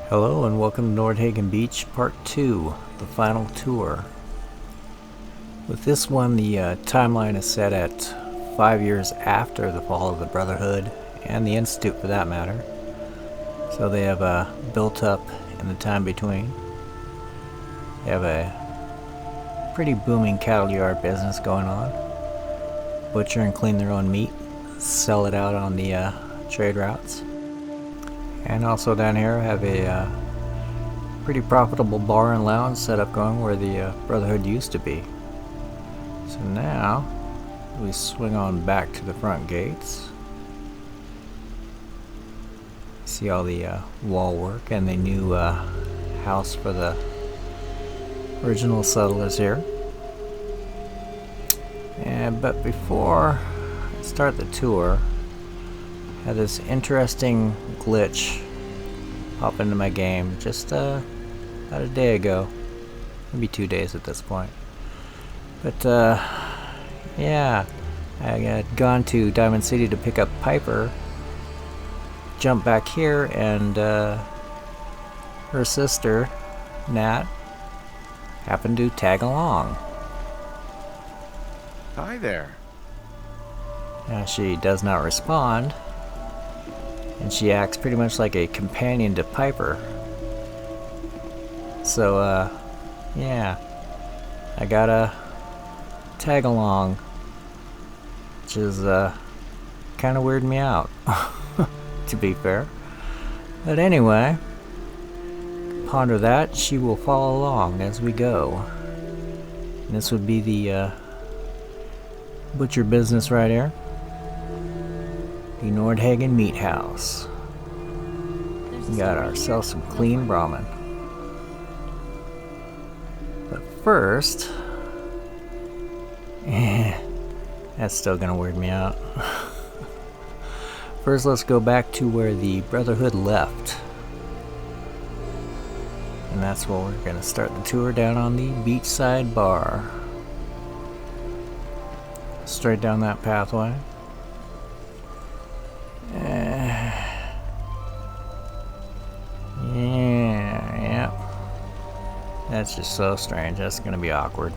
Hello and welcome to Nordhagen Beach Part 2, the final tour. With this one, the timeline is set at 5 years after the fall of the Brotherhood, and the Institute for that matter. So they have built up in the time between. They have a pretty booming cattle yard business going on. Butcher and clean their own meat, sell it out on the trade routes. And also down here I have a pretty profitable bar and lounge setup going where the Brotherhood used to be. So now we swing on back to the front gates. See all the wall work and the new house for the original settlers here. But before I start the tour, I had this interesting glitch pop into my game just about a day ago, maybe 2 days at this point. But yeah, I had gone to Diamond City to pick up Piper, jumped back here, and her sister Nat happened to tag along. Hi there. Now she does not respond, and she acts pretty much like a companion to Piper. So, yeah, I gotta tag along, which is kind of weirding me out, to be fair. But anyway, ponder that. She will follow along as we go. And this would be the butcher business right here. The Nordhagen Meat House. We got ourselves some clean Brahmin. But first, that's still gonna weird me out. First, let's go back to where the Brotherhood left. And that's where we're gonna start the tour, down on the beachside bar. Straight down that pathway. Yeah. That's just so strange. That's gonna be awkward.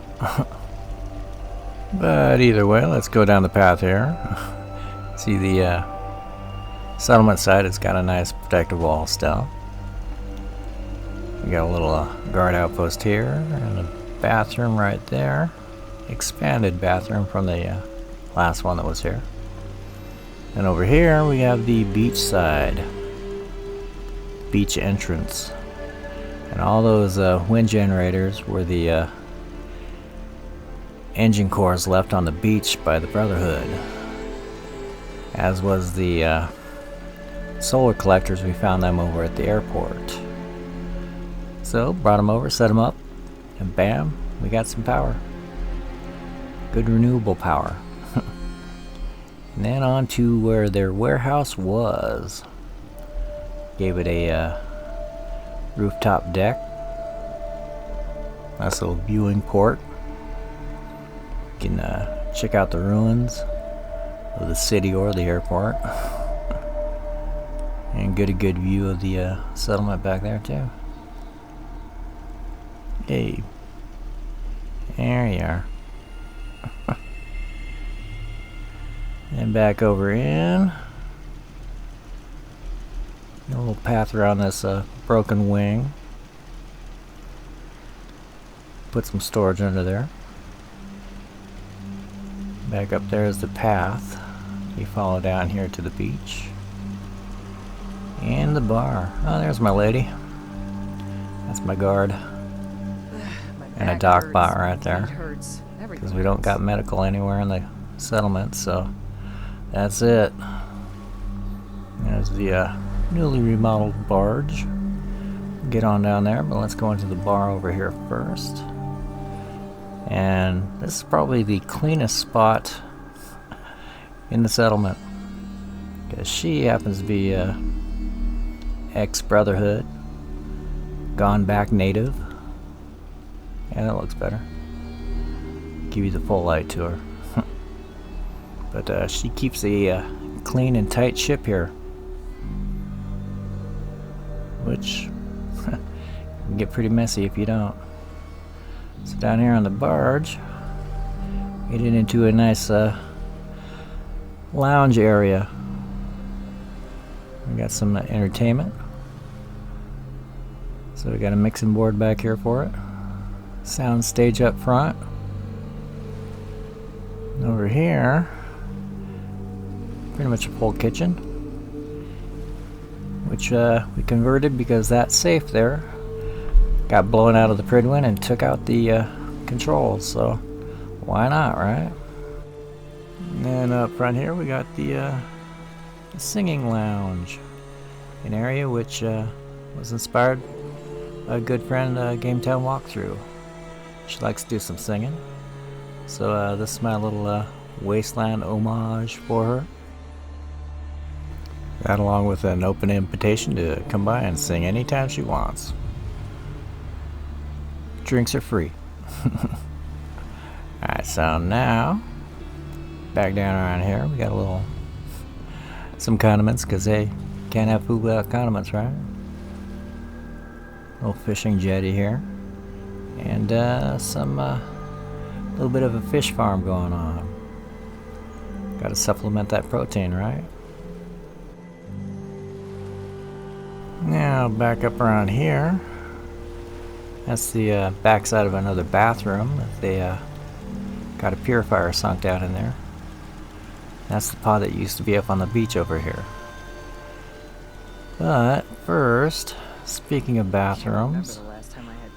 But either way, let's go down the path here. See the settlement side. It's got a nice protective wall still. We got a little guard outpost here and a bathroom right there. Expanded bathroom from the last one that was here. And over here we have the beach side, beach entrance, and all those wind generators were the engine cores left on the beach by the Brotherhood, as was the solar collectors. We found them over at the airport, so brought them over, set them up, and bam, we got some power. Good renewable power. And then on to where their warehouse was. Gave it a rooftop deck. Nice little viewing port. You can check out the ruins of the city or the airport. And get a good view of the settlement back there too. Hey, there you are. And back over in. A little path around this broken wing. Put some storage under there. Back up there is the path. You follow down here to the beach. And the bar. Oh, there's my lady. That's my guard. And a dock bot right there. Because we don't got medical anywhere in the settlement, so that's it. There's the newly remodeled barge. Get on down there, but let's go into the bar over here first. And this is probably the cleanest spot in the settlement, because she happens to be ex-Brotherhood, gone back native. And that looks better. Give you the full light to her. But she keeps a clean and tight ship here, which can get pretty messy if you don't. So down here on the barge, get it into a nice lounge area. We got some entertainment. So we got a mixing board back here for it. Sound stage up front. And over here, pretty much a full kitchen, which we converted because that safe there got blown out of the Pridwin and took out the controls, so why not, right? And then up front here we got the singing lounge, an area which was inspired by a good friend, Gametown Walkthrough. She likes to do some singing, so this is my little wasteland homage for her. That along with an open invitation to come by and sing anytime she wants. Drinks are free. Alright, so now back down around here we got a little some condiments, because they can't have food without condiments, right? Little fishing jetty here, and some little bit of a fish farm going on. Got to supplement that protein, right? Now back up around here, that's the backside of another bathroom. They got a purifier sunk down in there. That's the pod that used to be up on the beach over here. But first, speaking of bathrooms,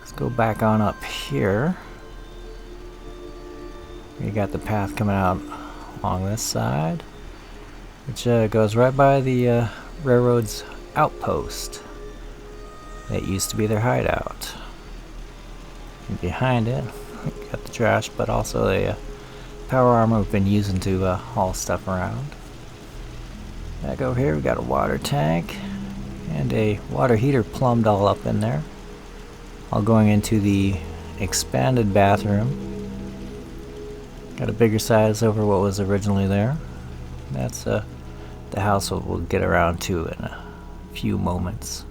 let's go back on up here. We got the path coming out along this side, which goes right by the railroad's outpost that used to be their hideout. And behind it, we got the trash, but also a power arm we've been using to haul stuff around. Back over here we got a water tank and a water heater plumbed all up in there, all going into the expanded bathroom. Got a bigger size over what was originally there. That's the house we'll get around to in a few moments.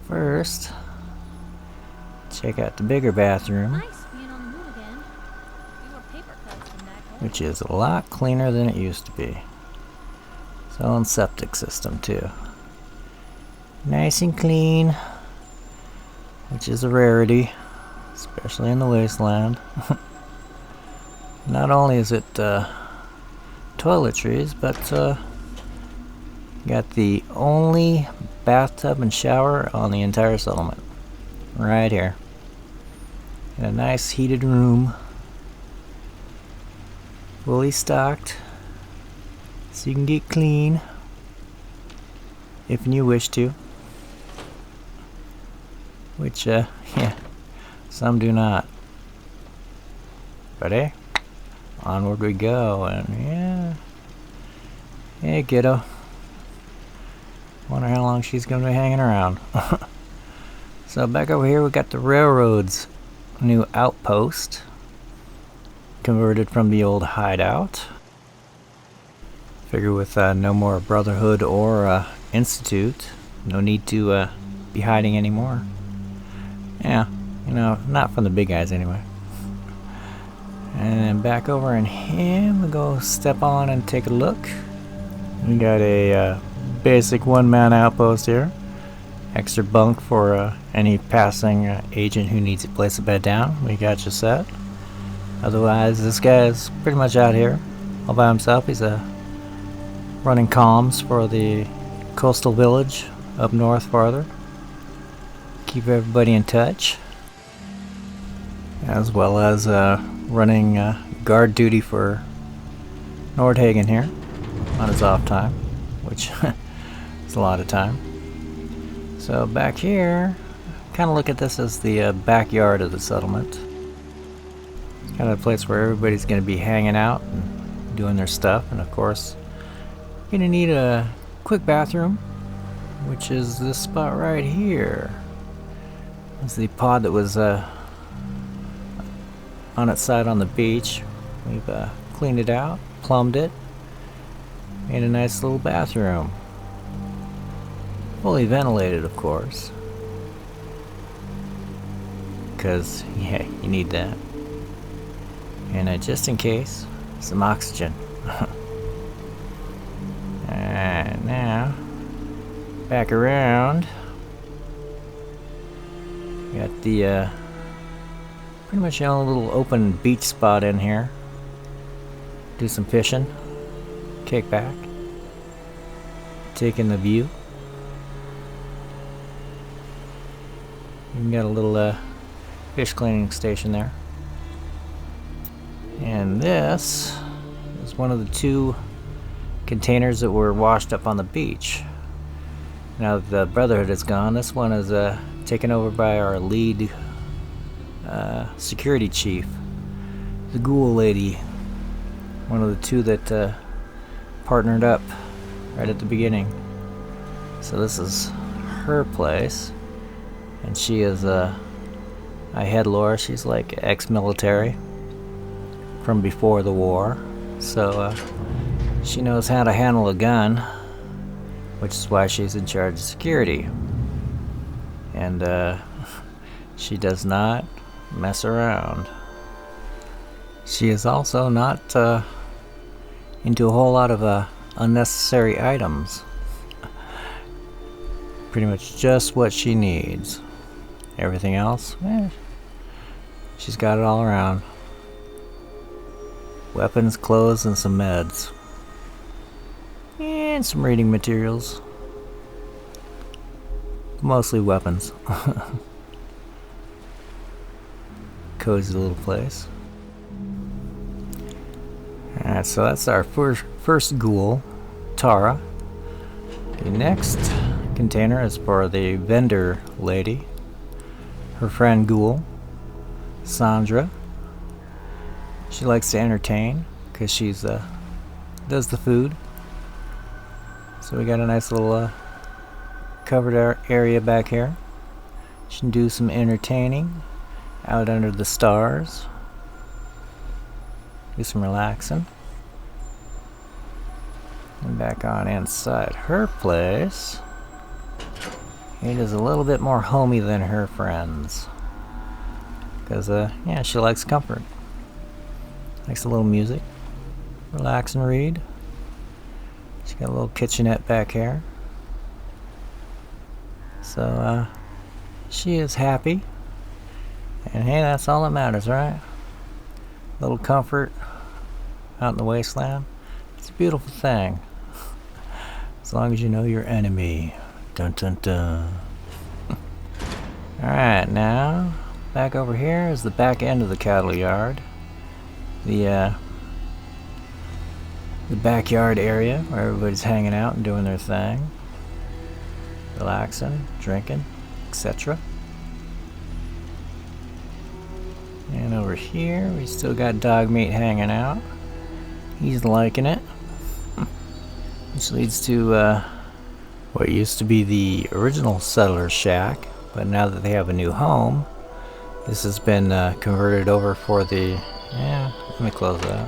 First, check out the bigger bathroom, which is a lot cleaner than it used to be. Its own septic system too. Nice and clean, which is a rarity, especially in the wasteland. Not only is it toiletries, but got the only bathtub and shower on the entire settlement. Right here. In a nice heated room. Fully stocked. So you can get clean if you wish to. Which, yeah, some do not. But hey, onward we go, and yeah. Hey, kiddo. Wonder how long she's gonna be hanging around. So back over here we got the railroad's new outpost, converted from the old hideout. Figure with no more Brotherhood or Institute, no need to be hiding anymore. Yeah, you know, not from the big guys anyway. And then back over in here, we go step on and take a look. We got a basic one-man outpost here. Extra bunk for any passing agent who needs to place a bed down. We got you set. Otherwise, this guy is pretty much out here all by himself. He's running comms for the coastal village up north farther. Keep everybody in touch, as well as running guard duty for Nordhagen here on his off time, which is a lot of time. So back here, kind of look at this as the backyard of the settlement. It's kind of a place where everybody's going to be hanging out and doing their stuff, and of course you're going to need a quick bathroom, which is this spot right here. It's the pod that was on its side on the beach. We've cleaned it out, plumbed it, made a nice little bathroom. Fully ventilated, of course. because yeah, you need that. And just in case, some oxygen. Alright, now back around. Got the pretty much a little open beach spot in here. Do some fishing. Kick back. Taking the view. You got a little fish cleaning station there. And this is one of the 2 containers that were washed up on the beach. Now that the Brotherhood is gone, this one is taken over by our lead security chief, the Ghoul Lady, one of the 2 that partnered up right at the beginning. So this is her place, and she is I had Laura. She's like ex-military from before the war, so she knows how to handle a gun, which is why she's in charge of security. And she does not mess around. She is also not into a whole lot of unnecessary items. Pretty much just what she needs. Everything else, she's got it all around. Weapons, clothes, and some meds. And some reading materials. Mostly weapons. Cozy little place. Alright, so that's our first ghoul, Tara. The next container is for the vendor lady. Her friend ghoul, Sandra. She likes to entertain because she's does the food. So we got a nice little covered area back here. She can do some entertaining out under the stars. Do some relaxing. And back on inside her place, it is a little bit more homey than her friends. Because, yeah, she likes comfort. Likes a little music. Relax and read. She's got a little kitchenette back here. So, she is happy. And hey, that's all that matters, right? A little comfort out in the wasteland. It's a beautiful thing. As long as you know your enemy. Dun dun dun. Alright, now back over here is the back end of the cattle yard. The backyard area where everybody's hanging out and doing their thing. Relaxing, drinking, etc. And over here we still got dog meat hanging out. He's liking it. Which leads to what used to be the original settler shack, but now that they have a new home, this has been converted over for the... yeah, let me close that.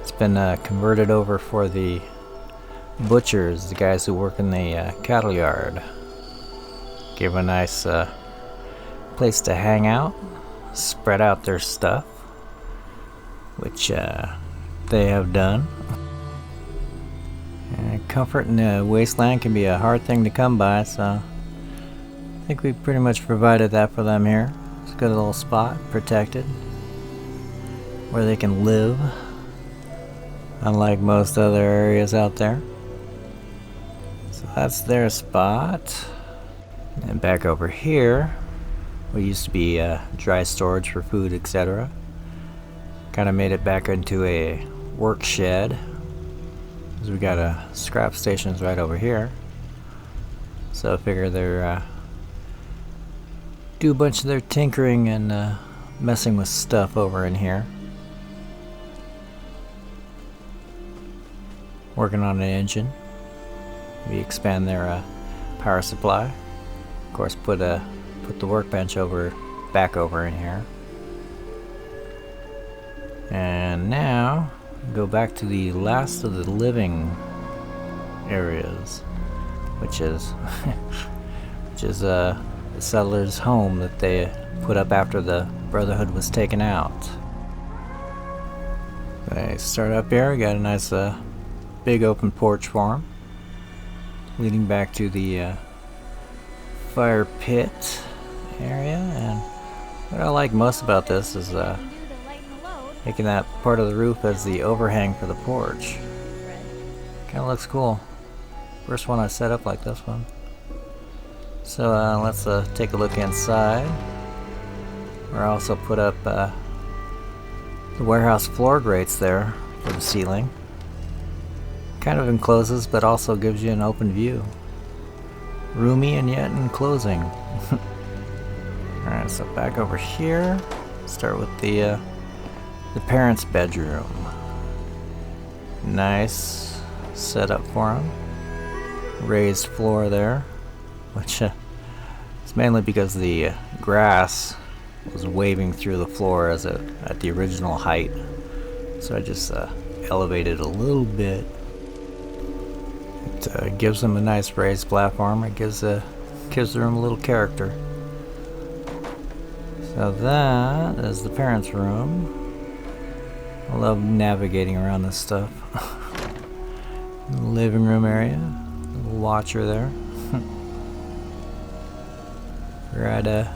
It's been converted over for the butchers, the guys who work in the cattle yard. Give a nice place to hang out, spread out their stuff, which they have done. Comfort in the wasteland can be a hard thing to come by, so I think we pretty much provided that for them here. It's a good little spot, protected, where they can live, unlike most other areas out there. So that's their spot. And back over here, what used to be dry storage for food, etc. Kind of made it back into a work shed. We got scrap stations right over here, so I figure they're do a bunch of their tinkering and messing with stuff over in here, working on an engine. We expand their power supply. Of course, put the workbench back over in here, and now go back to the last of the living areas, which is the settlers' home that they put up after the Brotherhood was taken out. They start up here. We got a nice big open porch for them, leading back to the fire pit area. And what I like most about this is making that part of the roof as the overhang for the porch. Kind of looks cool. First one I set up like this one. So let's take a look inside. We're also put up the warehouse floor grates there for the ceiling. Kind of encloses, but also gives you an open view. Roomy and yet enclosing. Alright, so back over here. Start with the parents' bedroom. Nice setup for them. Raised floor there, which is mainly because the grass was waving through the floor at the original height. So I just elevated a little bit. It gives them a nice raised platform. It gives the room a little character. So that is the parents' room. I love navigating around this stuff. Living room area. Little watcher there. Try to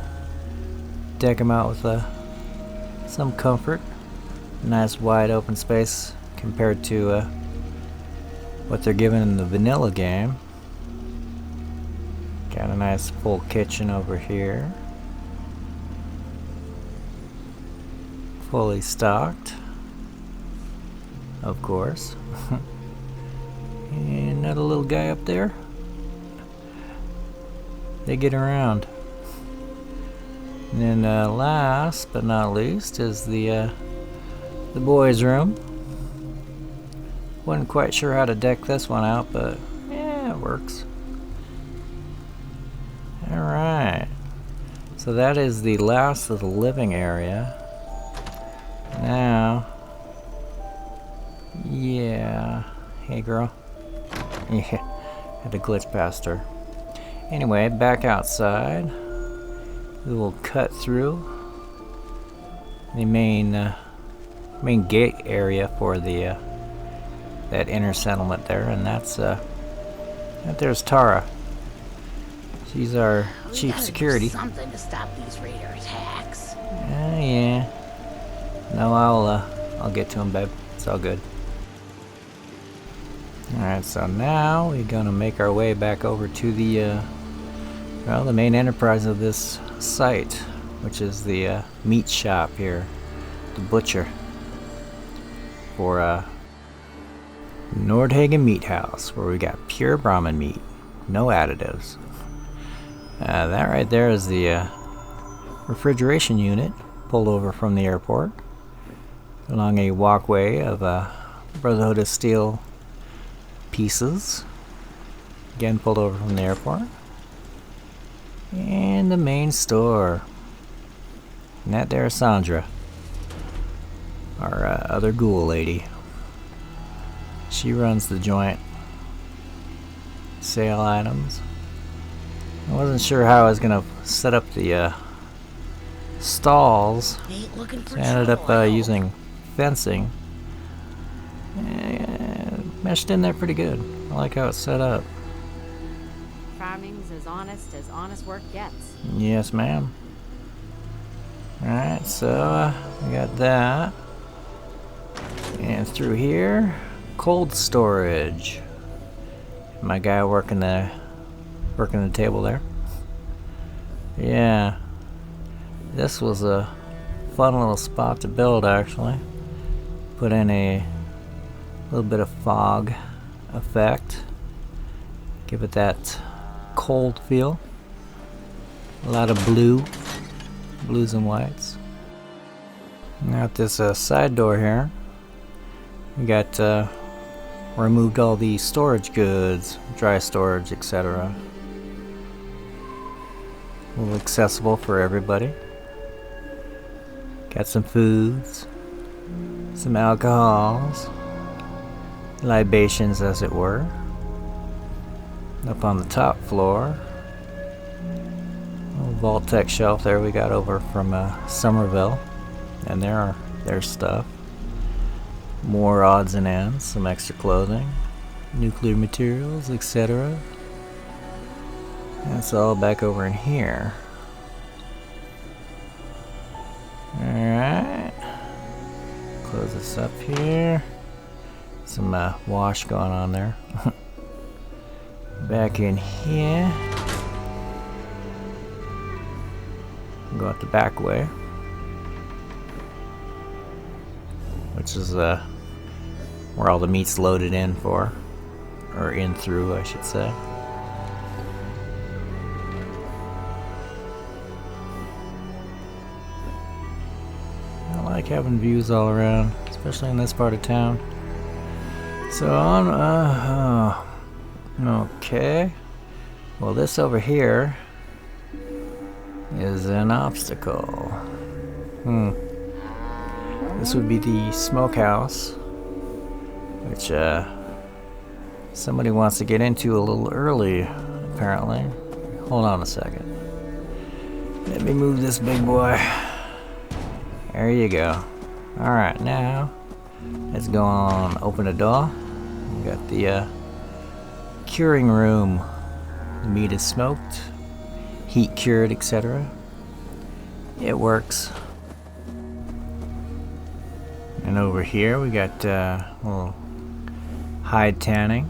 deck them out with some comfort. Nice wide open space compared to what they're given in the vanilla game. Got a nice full kitchen over here. Fully stocked, of course. And another little guy up there. They get around. And then last but not least is the boys' room. Wasn't quite sure how to deck this one out, but yeah, it works. Alright. So that is the last of the living area. Now, yeah. Hey girl. Yeah, had to glitch past her. Anyway, back outside. We will cut through the main gate area for the that inner settlement there, and that's there's Tara. She's our chief security. Something to stop these raider attacks. Yeah. No, I'll get to him, babe. It's all good. Alright, so now we're gonna make our way back over to the the main enterprise of this site, which is the meat shop here, the butcher for Nordhagen Meat House, where we got pure Brahmin meat, no additives. That right there is the refrigeration unit pulled over from the airport along a walkway of Brotherhood of Steel pieces, again pulled over from the airport. And the main store. And that there is Sandra, our other ghoul lady. She runs the joint. Sale items. I wasn't sure how I was gonna set up the stalls. So I ended up using fencing. And meshed in there pretty good. I like how it's set up. Farming's as honest work gets. Yes, ma'am. Alright, so we got that. And through here, cold storage. My guy working the table there. Yeah. This was a fun little spot to build, actually. Put in a little bit of fog effect. Give it that cold feel. A lot of blues and whites. Now at this side door here, we got removed all the storage goods, dry storage, etc. A little accessible for everybody. Got some foods, some alcohols, libations as it were. Up on the top floor, Little Vault-Tec shelf there we got over from Somerville. And there's stuff. More odds and ends, some extra clothing, nuclear materials, etc. That's all back over in here. Alright. Close this up here. Some wash going on there. Back in here. Go out the back way. Which is where all the meat's loaded in for. Or in through, I should say. I like having views all around, especially in this part of town. So on, okay. Well, this over here is an obstacle. This would be the smokehouse, which somebody wants to get into a little early, apparently. Hold on a second. Let me move this big boy. There you go. Alright, now let's go on, open the door. We got the curing room. The meat is smoked, heat cured, etc. It works. And over here we got a little hide tanning.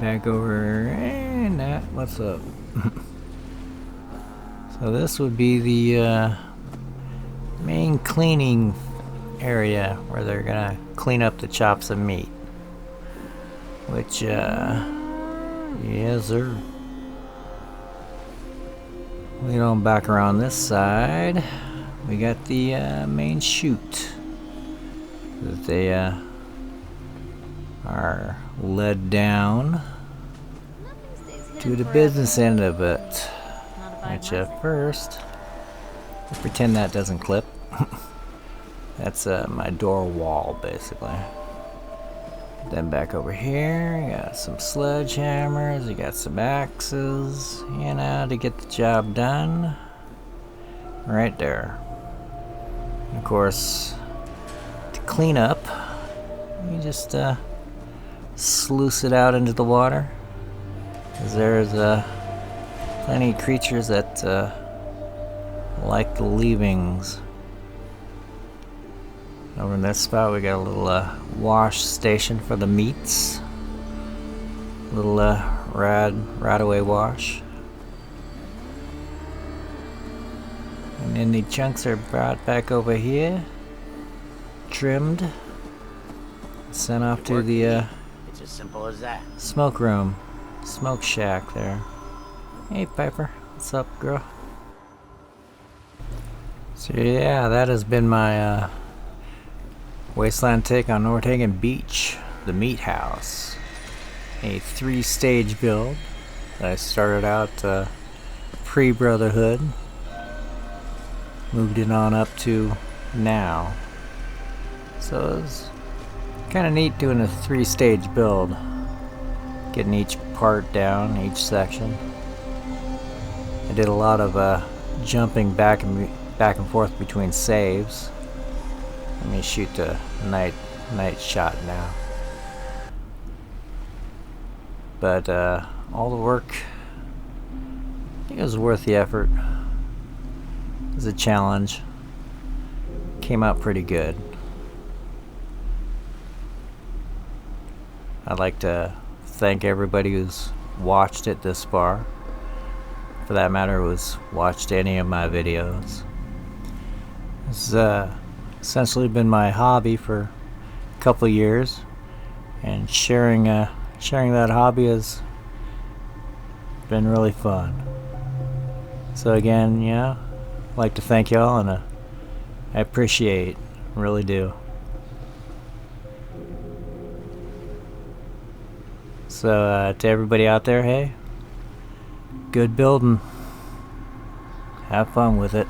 Back over, and that, what's up? So this would be the main cleaning area where they're gonna clean up the chops of meat. Which, yes sir. Lead on back around this side. We got the main chute that they are led down to the business end of it. Which at first, we'll pretend that doesn't clip. That's my door wall, basically. Then back over here, you got some sledgehammers, you got some axes, you know, to get the job done. Right there. And of course, to clean up, you just sluice it out into the water. Because there's plenty of creatures that like the leavings. Over in this spot we got a little wash station for the meats. A little right away wash. And then the chunks are brought back over here, trimmed, sent off to the It's as simple as that. smoke room, smoke shack there. Hey Piper, what's up, girl? So yeah, that has been my wasteland take on Nordhagen Beach, the meat house. A 3-stage build that I started out pre-Brotherhood. Moved it on up to now. So it's kind of neat doing a 3-stage build. Getting each part down, each section. I did a lot of jumping back and forth between saves. Let me shoot the night shot now. But all the work, I think it was worth the effort. It was a challenge. Came out pretty good. I'd like to thank everybody who's watched it this far. For that matter, who's watched any of my videos. It's essentially been my hobby for a couple years, and sharing that hobby has been really fun. So again, yeah, I'd like to thank y'all, and I appreciate, really do. So to everybody out there, hey, good building. Have fun with it.